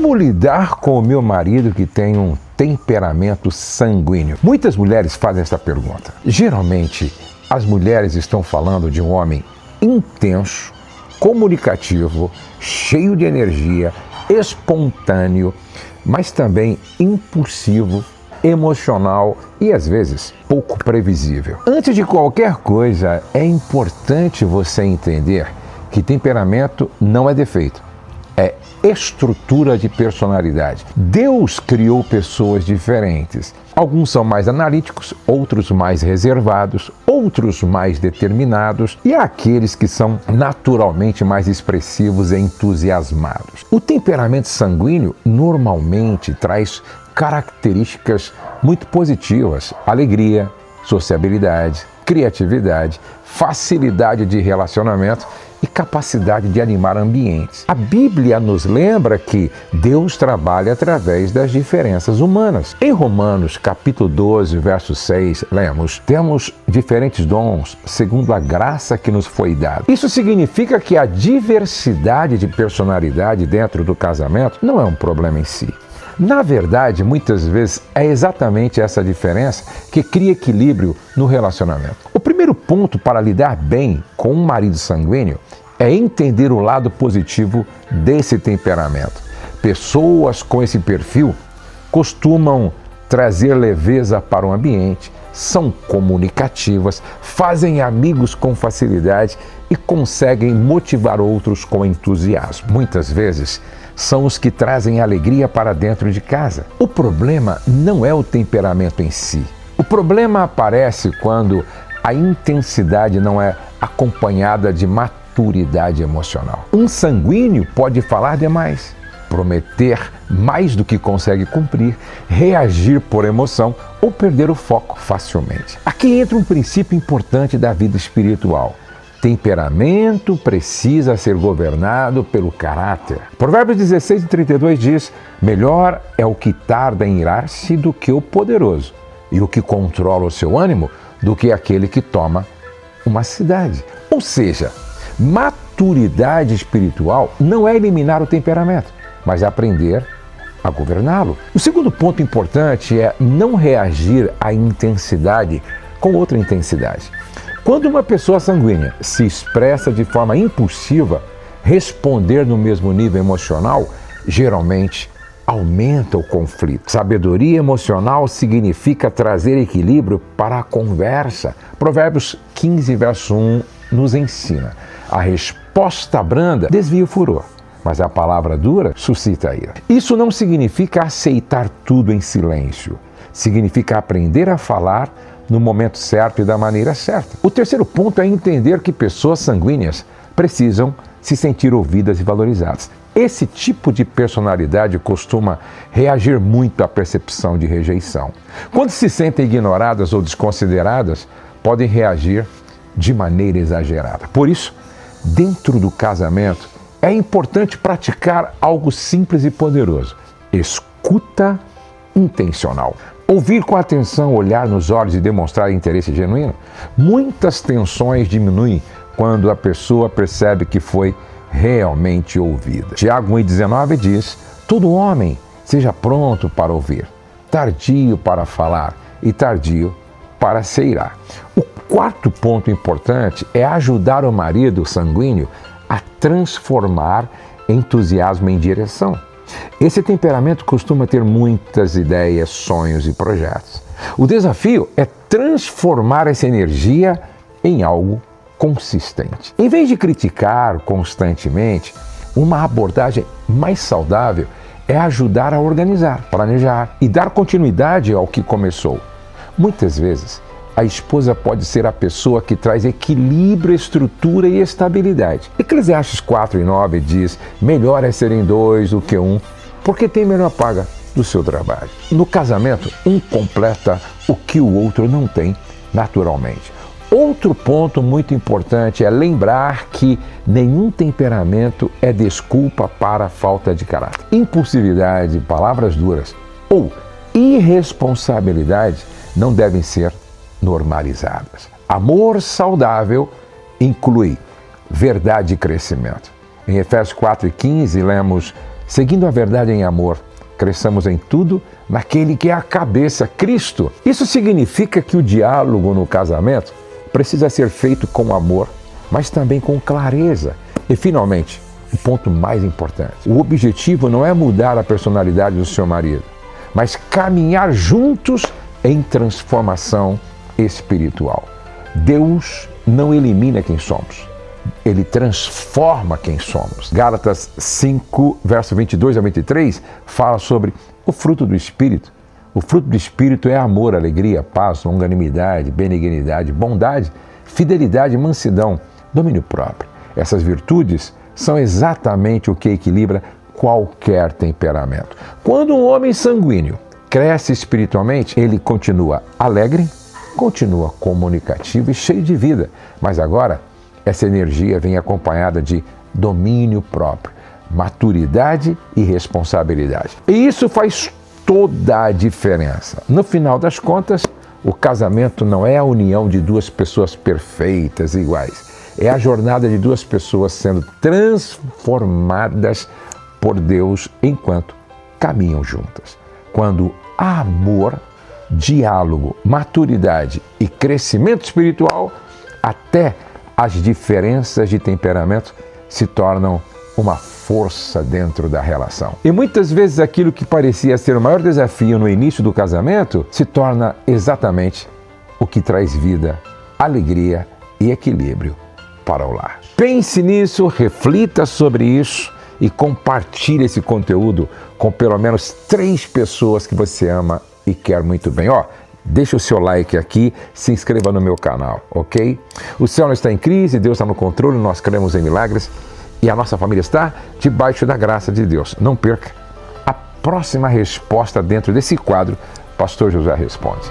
Como lidar com o meu marido que tem um temperamento sanguíneo? Muitas mulheres fazem essa pergunta. Geralmente, as mulheres estão falando de um homem intenso, comunicativo, cheio de energia, espontâneo, mas também impulsivo, emocional e, às vezes, pouco previsível. Antes de qualquer coisa, é importante você entender que temperamento não é defeito, é estrutura de personalidade. Deus criou pessoas diferentes. Alguns são mais analíticos, outros mais reservados, outros mais determinados e há aqueles que são naturalmente mais expressivos e entusiasmados. O temperamento sanguíneo normalmente traz características muito positivas: alegria, sociabilidade, criatividade, facilidade de relacionamento e capacidade de animar ambientes. A Bíblia nos lembra que Deus trabalha através das diferenças humanas. Em Romanos, capítulo 12, verso 6, lemos: temos diferentes dons segundo a graça que nos foi dada. Isso significa que a diversidade de personalidade dentro do casamento não é um problema em si. Na verdade, muitas vezes é exatamente essa diferença que cria equilíbrio no relacionamento. O primeiro ponto para lidar bem com um marido sanguíneo é entender o lado positivo desse temperamento. Pessoas com esse perfil costumam trazer leveza para o ambiente, são comunicativas, fazem amigos com facilidade e conseguem motivar outros com entusiasmo. Muitas vezes, são os que trazem alegria para dentro de casa. O problema não é o temperamento em si. O problema aparece quando a intensidade não é acompanhada de maturidade emocional. Um sanguíneo pode falar demais, prometer mais do que consegue cumprir, reagir por emoção ou perder o foco facilmente. Aqui entra um princípio importante da vida espiritual. Temperamento precisa ser governado pelo caráter. Provérbios 16:32 diz: melhor é o que tarda em irar-se do que o poderoso, e o que controla o seu ânimo do que aquele que toma uma cidade. Ou seja, maturidade espiritual não é eliminar o temperamento, mas aprender a governá-lo. O segundo ponto importante é não reagir à intensidade com outra intensidade. Quando uma pessoa sanguínea se expressa de forma impulsiva, responder no mesmo nível emocional geralmente aumenta o conflito. Sabedoria emocional significa trazer equilíbrio para a conversa. Provérbios 15, verso 1 nos ensina: a resposta branda desvia o furor, mas a palavra dura suscita a ira. Isso não significa aceitar tudo em silêncio. Significa aprender a falar no momento certo e da maneira certa. O terceiro ponto é entender que pessoas sanguíneas precisam se sentir ouvidas e valorizadas. Esse tipo de personalidade costuma reagir muito à percepção de rejeição. Quando se sentem ignoradas ou desconsideradas, podem reagir de maneira exagerada. Por isso, dentro do casamento, é importante praticar algo simples e poderoso: escuta intencional. Ouvir com atenção, olhar nos olhos e demonstrar interesse genuíno. Muitas tensões diminuem quando a pessoa percebe que foi realmente ouvida. Tiago 1,19 diz: todo homem seja pronto para ouvir, tardio para falar e tardio para se irar. O quarto ponto importante é ajudar o marido sanguíneo a transformar entusiasmo em direção. Esse temperamento costuma ter muitas ideias, sonhos e projetos. O desafio é transformar essa energia em algo consistente. Em vez de criticar constantemente, uma abordagem mais saudável é ajudar a organizar, planejar e dar continuidade ao que começou. Muitas vezes, a esposa pode ser a pessoa que traz equilíbrio, estrutura e estabilidade. Eclesiastes 4:9 diz: melhor é serem dois do que um, porque tem menor paga do seu trabalho. No casamento, um completa o que o outro não tem naturalmente. Outro ponto muito importante é lembrar que nenhum temperamento é desculpa para a falta de caráter. Impulsividade, palavras duras ou irresponsabilidade não devem ser normalizadas. Amor saudável inclui verdade e crescimento. Em Efésios 4:15 lemos: seguindo a verdade em amor, cresçamos em tudo naquele que é a cabeça, Cristo. Isso significa que o diálogo no casamento precisa ser feito com amor, mas também com clareza. E, finalmente, o ponto mais importante: o objetivo não é mudar a personalidade do seu marido, mas caminhar juntos em transformação espiritual. Deus não elimina quem somos, Ele transforma quem somos. Gálatas 5, verso 22 a 23, fala sobre o fruto do Espírito. O fruto do Espírito é amor, alegria, paz, longanimidade, benignidade, bondade, fidelidade, mansidão, domínio próprio. Essas virtudes são exatamente o que equilibra qualquer temperamento. Quando um homem sanguíneo cresce espiritualmente, ele continua alegre, continua comunicativo e cheio de vida. Mas agora, essa energia vem acompanhada de domínio próprio, maturidade e responsabilidade. E isso faz toda a diferença. No final das contas, o casamento não é a união de duas pessoas perfeitas e iguais. É a jornada de duas pessoas sendo transformadas por Deus enquanto caminham juntas. Quando há amor, diálogo, maturidade e crescimento espiritual, até as diferenças de temperamento se tornam uma força dentro da relação. E muitas vezes aquilo que parecia ser o maior desafio no início do casamento se torna exatamente o que traz vida, alegria e equilíbrio para o lar. Pense nisso, reflita sobre isso e compartilhe esse conteúdo com pelo menos 3 pessoas que você ama e quer muito bem. Deixa o seu like aqui, se inscreva no meu canal, ok? O céu não está em crise, Deus está no controle, nós cremos em milagres e a nossa família está debaixo da graça de Deus. Não perca a próxima resposta dentro desse quadro, Pastor José Responde.